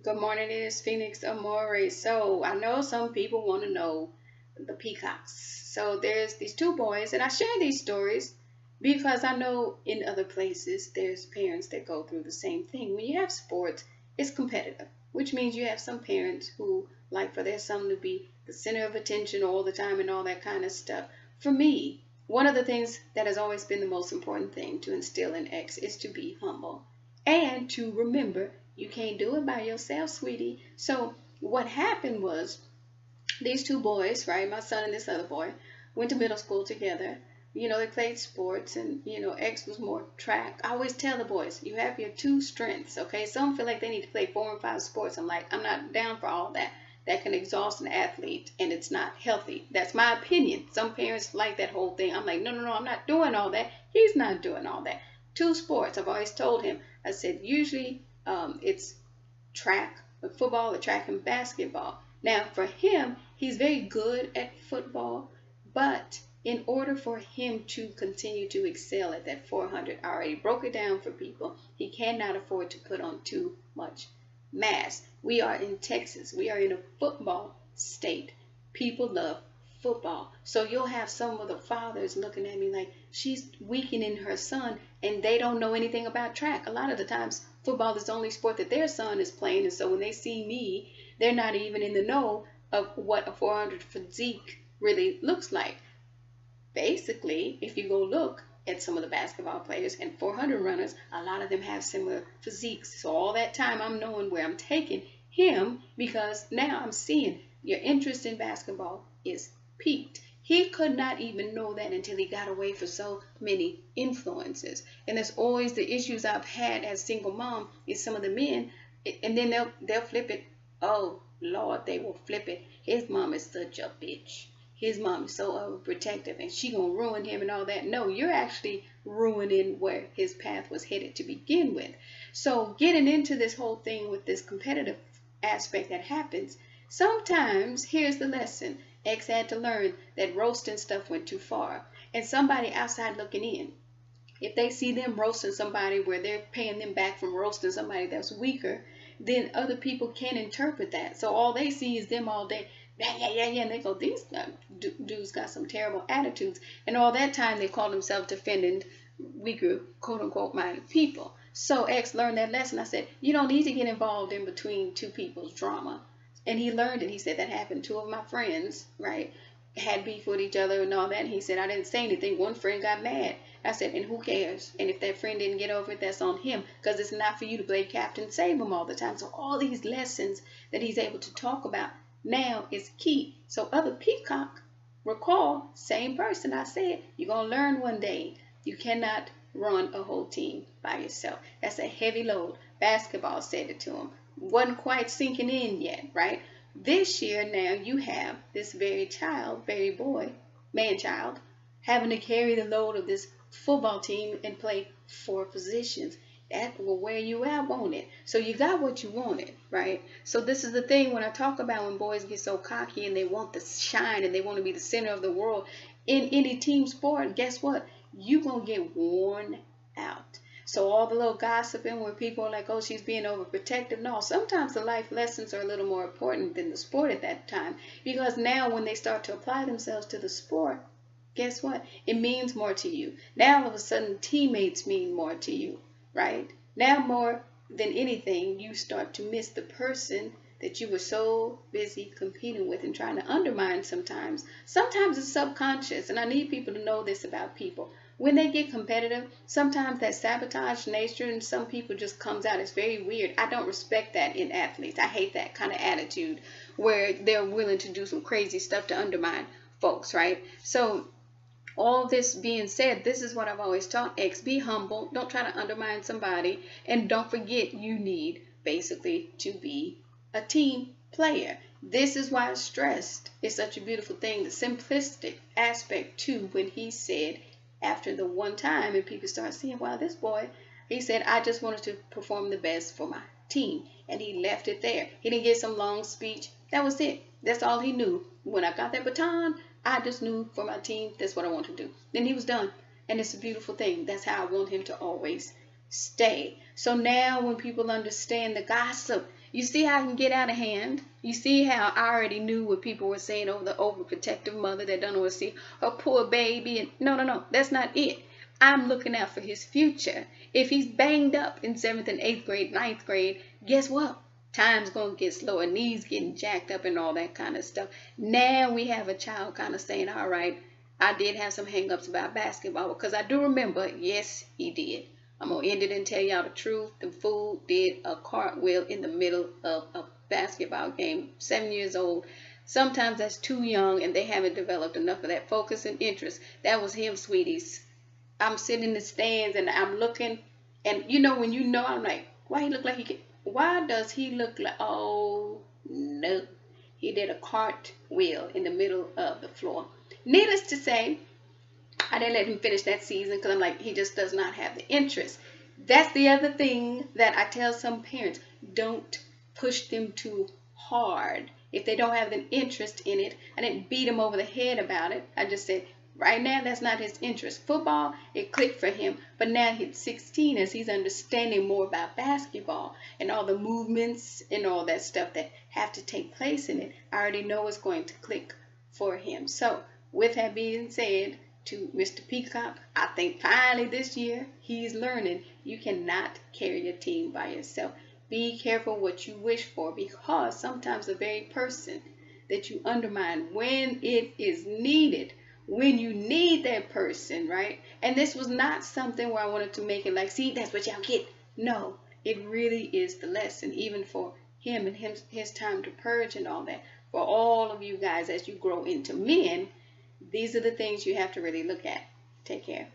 Good morning, it is Phoenix Amore. So I know some people want to know the peacocks. So there's these two boys, and I share these stories because I know in other places there's parents that go through the same thing. When you have sports, it's competitive, which means you have some parents who like for their son to be the center of attention all the time and all that kind of stuff. For me, one of the things that has always been the most important thing to instill in X is to be humble and to remember you can't do it by yourself, sweetie. So what happened was these two boys, right, my son and this other boy, went to middle school together. They played sports, and X was more track. I always tell the boys, you have your two strengths, okay? Some feel like they need to play 4 and 5 sports. I'm like, I'm not down for all that. That can exhaust an athlete, and it's not healthy. That's my opinion. Some parents like that whole thing. I'm like, no, no, no, I'm not doing all that. He's not doing all that. Two sports. I've always told him. I said, usually it's track, football, or track and basketball. Now, for him, he's very good at football, but in order for him to continue to excel at that 400, I already broke it down for people. He cannot afford to put on too much mass. We are in Texas. We are in a football state. People love football. So you'll have some of the fathers looking at me like she's weakening her son, and they don't know anything about track. A lot of the times, football is the only sport that their son is playing, and so when they see me, they're not even in the know of what a 400 physique really looks like. Basically, if you go look at some of the basketball players and 400 runners, a lot of them have similar physiques. So all that time I'm knowing where I'm taking him, because now I'm seeing your interest in basketball is peaked. He could not even know that until he got away from so many influences. And that's always the issues I've had as single mom is some of the men, and then they'll flip it. Oh Lord, they will flip it. His mom is such a bitch. His mom is so overprotective, and she gonna ruin him and all that. No, you're actually ruining where his path was headed to begin with. So getting into this whole thing with this competitive aspect that happens, sometimes here's the lesson. X had to learn that roasting stuff went too far. And somebody outside looking in, if they see them roasting somebody where they're paying them back from roasting somebody that's weaker, then other people can't interpret that. So all they see is them all day, yeah, yeah, yeah, yeah, and they go, these dudes got some terrible attitudes. And all that time they call themselves defending weaker, quote-unquote, minded people. So X learned that lesson. I said, you don't need to get involved in between two people's drama. And he learned it. He said that happened. Two of my friends, right, had beef with each other and all that. And he said, I didn't say anything. One friend got mad. I said, and who cares? And if that friend didn't get over it, that's on him, because it's not for you to play Captain Save him all the time. So all these lessons that he's able to talk about now is key. So other peacock, recall, same person I said, you're going to learn one day. You cannot run a whole team by yourself. That's a heavy load. Basketball said it to him. Wasn't quite sinking in yet, right? This year now you have this very child, very boy, man-child, having to carry the load of this football team and play 4 positions. That will wear you out, won't it? So you got what you wanted, right? So this is the thing when I talk about when boys get so cocky and they want to shine and they want to be the center of the world in any team sport, guess what? You're going to get worn out. So all the little gossiping where people are like, oh, she's being overprotective. No, sometimes the life lessons are a little more important than the sport at that time. Because now when they start to apply themselves to the sport, guess what? It means more to you. Now all of a sudden teammates mean more to you, right? Now more than anything, you start to miss the person that you were so busy competing with and trying to undermine sometimes. Sometimes it's subconscious, and I need people to know this about people. When they get competitive, sometimes that sabotage nature in some people just comes out. It's very weird. I don't respect that in athletes. I hate that kind of attitude where they're willing to do some crazy stuff to undermine folks, right? So all this being said, this is what I've always taught X. Be humble. Don't try to undermine somebody. And don't forget you need basically to be a team player. This is why stressed is such a beautiful thing. The simplistic aspect too, when he said after the one time and people start seeing, wow, this boy, he said, I just wanted to perform the best for my team. And he left it there. He didn't get some long speech. That was it. That's all he knew. When I got that baton, I just knew for my team, that's what I want to do. Then he was done. And it's a beautiful thing. That's how I want him to always stay. So now when people understand the gossip, you see how it can get out of hand. You see how I already knew what people were saying over the overprotective mother that don't want to see her poor baby. And no, that's not it. I'm looking out for his future. If he's banged up in 7th and 8th grade, 9th grade, guess what? Time's going to get slower, knees getting jacked up and all that kind of stuff. Now we have a child kind of saying, all right, I did have some hang-ups about basketball, because I do remember, yes, he did. I'm going to end it and tell y'all the truth. The fool did a cartwheel in the middle of a basketball game, 7 years old. Sometimes that's too young and they haven't developed enough of that focus and interest. That was him, sweeties. I'm sitting in the stands and I'm looking, and when I'm like, why does he look like, oh no, he did a cartwheel in the middle of the floor. Needless to say, I didn't let him finish that season because I'm like, he just does not have the interest. That's the other thing that I tell some parents. Don't push them too hard. If they don't have an interest in it, I didn't beat him over the head about it. I just said, right now, that's not his interest. Football, it clicked for him. But now he's 16, as he's understanding more about basketball and all the movements and all that stuff that have to take place in it. I already know it's going to click for him. So with that being said, to Mr. Peacock, I think finally this year he's learning you cannot carry a team by yourself. Be careful what you wish for, because sometimes the very person that you undermine when it is needed, when you need that person, right? And this was not something where I wanted to make it like, see, that's what y'all get. No, it really is the lesson, even for him and his time to purge and all that. For all of you guys, as you grow into men, these are the things you have to really look at. Take care.